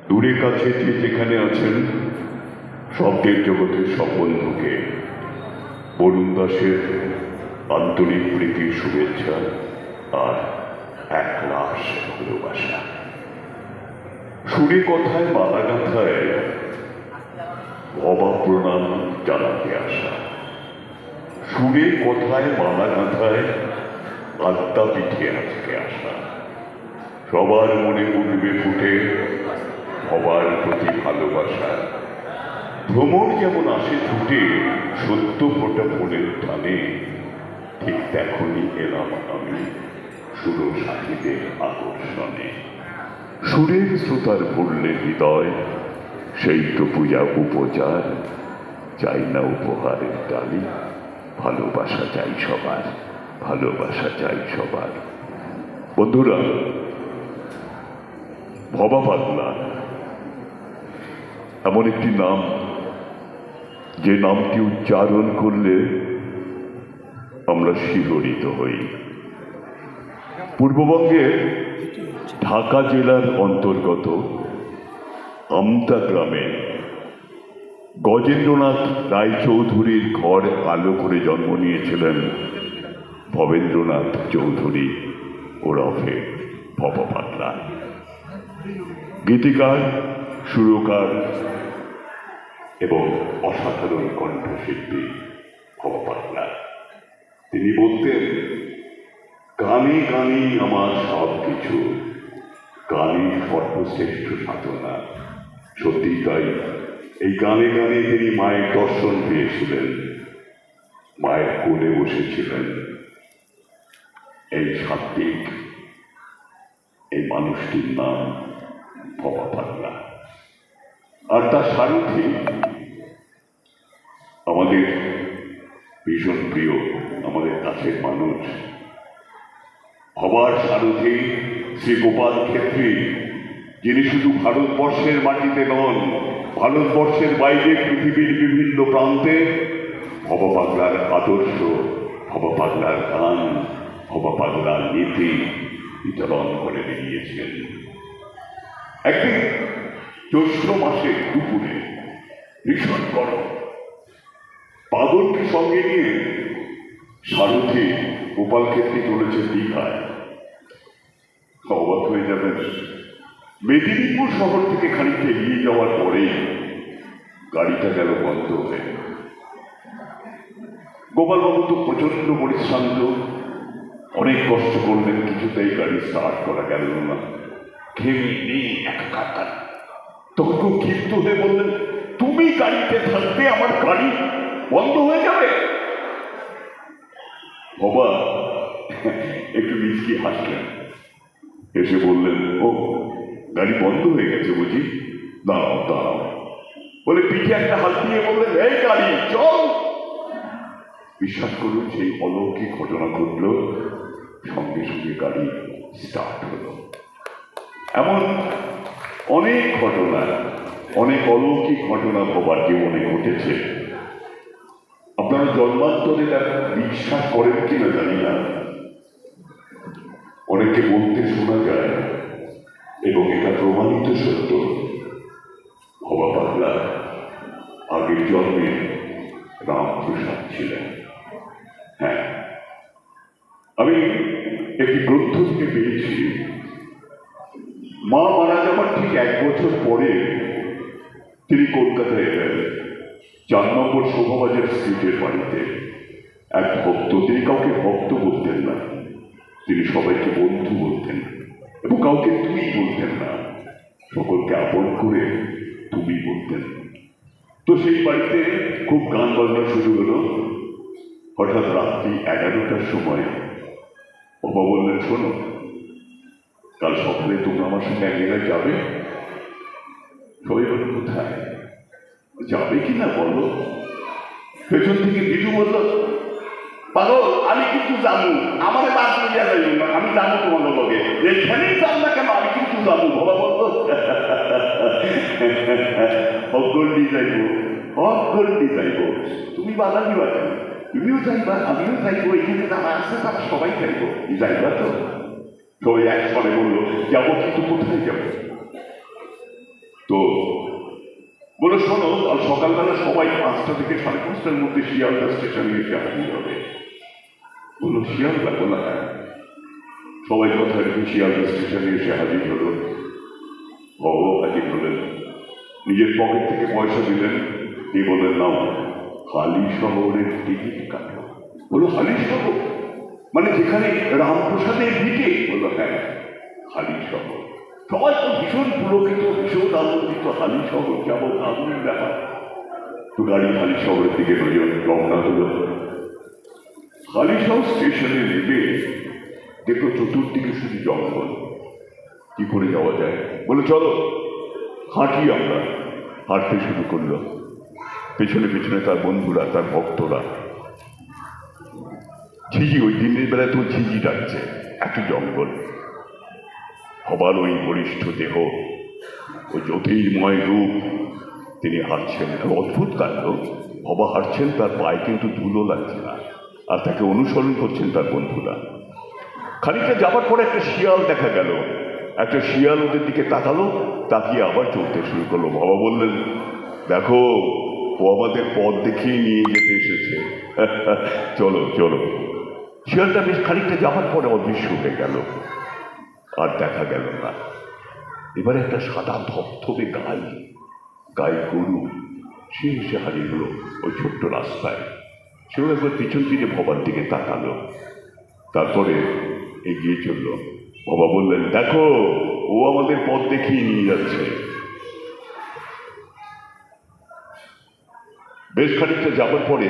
দূরে কাছে যে যেখানে আছেন শব্দের জগতের সব বন্ধুকে বরুণ দাসের আন্তরিক প্রীতির শুভেচ্ছা আর এক লাশ ভালোবাসা। সুরে কথায় মালা গাঁথায় ভবা প্রণাম জানাতে আসা, সুরে কথায় মালা গাঁথায় আত্মা পিঠে আজকে আসা। সবার মনে উঠবে ফুটে সবার প্রতি ভালোবাসা। ভ্রমণ যেমন আসে ছুটে সত্য ফোটা ফুলের টানে, ঠিক তেমনই এলাম আমি সুর সাথীদের আকর্ষণে। সুরের শ্রোতার ভরলে হৃদয় সেই তো পূজা উপচার, চাই না উপহারের ডালি, ভালোবাসা চাই সবার, ভালোবাসা চাই সবার। বন্ধুরা, ভবা পাগলা এমন একটি নাম যে নামটি উচ্চারণ করলে আমরা শিহরিত হই। পূর্ববঙ্গের ঢাকা জেলার অন্তর্গত আমতা গ্রামে গজেন্দ্রনাথ রায়চৌধুরীর ঘর আলো করে জন্ম নিয়েছিলেন ভবেন্দ্রনাথ চৌধুরী ওরফে ভবা পাগলা। গীতিকার, সুরকার এবং অসাধারণ কণ্ঠশিল্পী ভবা পাগলা। তিনি বলতেন, গানে গানেই আমার সব কিছু, গানই সর্বশ্রেষ্ঠ সাধনা। সত্যি তাই, এই গানে গানে তিনি মায়ের দর্শন পেয়েছিলেন, মায়ের কোলে বসেছিলেন। এই সাত্বিক এই মানুষটির নাম ভবা পাগলা। আর তার সারথি আমাদের ভীষণ প্রিয়, আমাদের কাছের মানুষ, ভবার সারথি শ্রী গোপাল ক্ষেত্রী, যিনি শুধু ভারতবর্ষের মাটিতে নন, ভারতবর্ষের বাইরে পৃথিবীর বিভিন্ন প্রান্তে ভবা পাগলার আদর্শ, ভবা পাগলার গান, ভবা পাগলার নীতি বিতরণ করে বেরিয়েছেন। একদিন জ্যৈষ্ঠ মাসের দুপুরে ভীষণ গরম, পাগলকে সঙ্গে নিয়ে সারথি গোপাল ক্ষেত্রী চলেছে দীঘায়। অবাক হয়ে যাবেন, মেদিনীপুর শহর থেকে খানিকটা এগিয়ে যাওয়ার পরেই গাড়িটা গেল বন্ধ হয়ে। গোপালবাবু তো প্রচন্ড পরিশ্রান্ত, অনেক কষ্ট করলেন, কিছুতেই গাড়ি স্টার্ট করা গেল না, ঘেমে নেই একাকার। তখন খুব ক্ষিপ্ত হয়ে বললেন, তুমি গাড়িতে থাকতে আমার গাড়ি বন্ধ হয়ে যাবে? ভবা একটু মিষ্টি হাসলেন, এসে বললেন, ও গাড়ি বন্ধ হয়ে গেছে বুঝি, দাঁড়াও দাঁড়াও বলে পিঠে একটা হাত দিয়ে বললেন, এই গাড়ি চল। বিশ্বাস করুন, সেই অলৌকিক ঘটনা ঘটল, সঙ্গে সঙ্গে গাড়ি স্টার্ট হলো। এমন অনেক ঘটনা, অনেক অলৌকিক ঘটনা ভবার জীবনে ঘটেছে। আপনারা জন্মান্তরে তারা বিশ্বাস করেন কিনা জানি না, অনেকে বলতে শোনা যায় এবং এটা প্রমাণিত সত্য, ভবা পাগলা আগের জন্মে রামপ্রসাদ ছিলেন। হ্যাঁ, আমি একটি গ্রন্থ থেকে পেয়েছি, মা মারা যাবার ঠিক 1 বছর পরে তিনি কলকাতায় এলেন, 4 নম্বর শোভাবাজার স্ট্রিটের বাড়িতে। এক ভক্ত, তিনি কাউকে ভক্ত বলতেন না, তিনি সবাইকে বন্ধু বলতেন এবং কাউকে তুমি বলতেন না, সকলকে আপন করে তুমি বলতেন। তো সেই বাড়িতে খুব গান বাজনা শুরু হলো। হঠাৎ রাত্রি 11টার সময় বাবা বললেন, শোনো, কাল সকালে তোমরা আমার সঙ্গে এক জায়গায় যাবে। সবাই বলল, কোথায় যাবে কিনা বলো? পেছন থেকে বিজু বলল, পাগল আমি কিন্তু যাবো, আমার বাদ দিয়ে যাইব না, আমি যাবো তোমাদের লগে, যেখানেই যান না কেন আমি কিন্তু যাবো। বাবা বলল, অগল্ডি যাইব, অগল্ডি যাইব, তুমি বাধা দিবা কেন? তুমিও যাইবা, আমিও যাইবো, এখানে যারা আছে তারা সবাই যাইব, যাইবা তো? সবাই একসঙ্গে বললো, যাবো, কিন্তু কোথায় যাবো? তো বলে শোনো, কাল সকালবেলা সবাই 5টা থেকে 5:30টার মধ্যে শিয়ালদা স্টেশনে এসে হাজির হবে। বললো শিয়ালদা? বলা হ্যাঁ। সবাই কথা রেখে শিয়ালদা স্টেশনে এসে হাজির হলো। হাজির হলেন, নিজের পকেট থেকে পয়সা দিলেন, দিয়ে বললেন নাও, হালি শহরের টিকিট কাটো। বললো হালি শহর মানে যেখানে রামপ্রসাদের ভিটে? বললো হ্যাঁ, হালি শহর। সবাই তো ভীষণ পুলকিত, ভীষণ আনন্দিত, হালি শহর যাবো, দারুণ ব্যাপার। তো গাড়ি হালি শহরের দিকে রওনা হলো। হালি শহর স্টেশনে নেমে দেখলো চতুর্দিকে শুধু জঙ্গল। কি করে যাওয়া যায়? বলে চলো হাঁটি। আমরা হাঁটতে শুরু করলো, পেছনে পেছনে তার বন্ধুরা, তার ভক্তরা। ঝিঝি, ওই দিনের বেলায় তো ঝিঝি ডাকছে, এত জঙ্গল। হবার ওই বলিষ্ঠ দেহ, ওই জ্যোতির্ময় রূপ, তিনি হাঁটছেন। অদ্ভুত কাণ্ড, হবা হাঁটছেন, তার পায়ে কিন্তু ধুলো লাগছে না, আর তাকে অনুসরণ করছেন তার বন্ধুরা। খানিকটা যাবার পরে একটা শিয়াল দেখা গেল। একটা শিয়াল ওদের দিকে তাকালো, তাকিয়ে আবার চলতে শুরু করলো। বাবা বললেন, দেখো, ও আমাদের পথ দেখিয়ে নিয়ে যেতে এসেছে, চলো চলো। শিয়ালটা বেশ খানিকটা যাবার পরে অদৃশ্য হয়ে গেল, আর দেখা গেল না। এবারে একটা সাদা ধপধপে গাই গরু, সে এসে হারিয়ে হলো ওই ছোট্ট রাস্তায়। সেও একবার পিছন ফিরে ভবার দিকে তাকালো, তারপরে এগিয়ে চলল। বাবা বললেন, দেখো, ও আমাদের পথ দেখিয়ে নিয়ে যাচ্ছে। বেশ খানিকটা যাবার পরে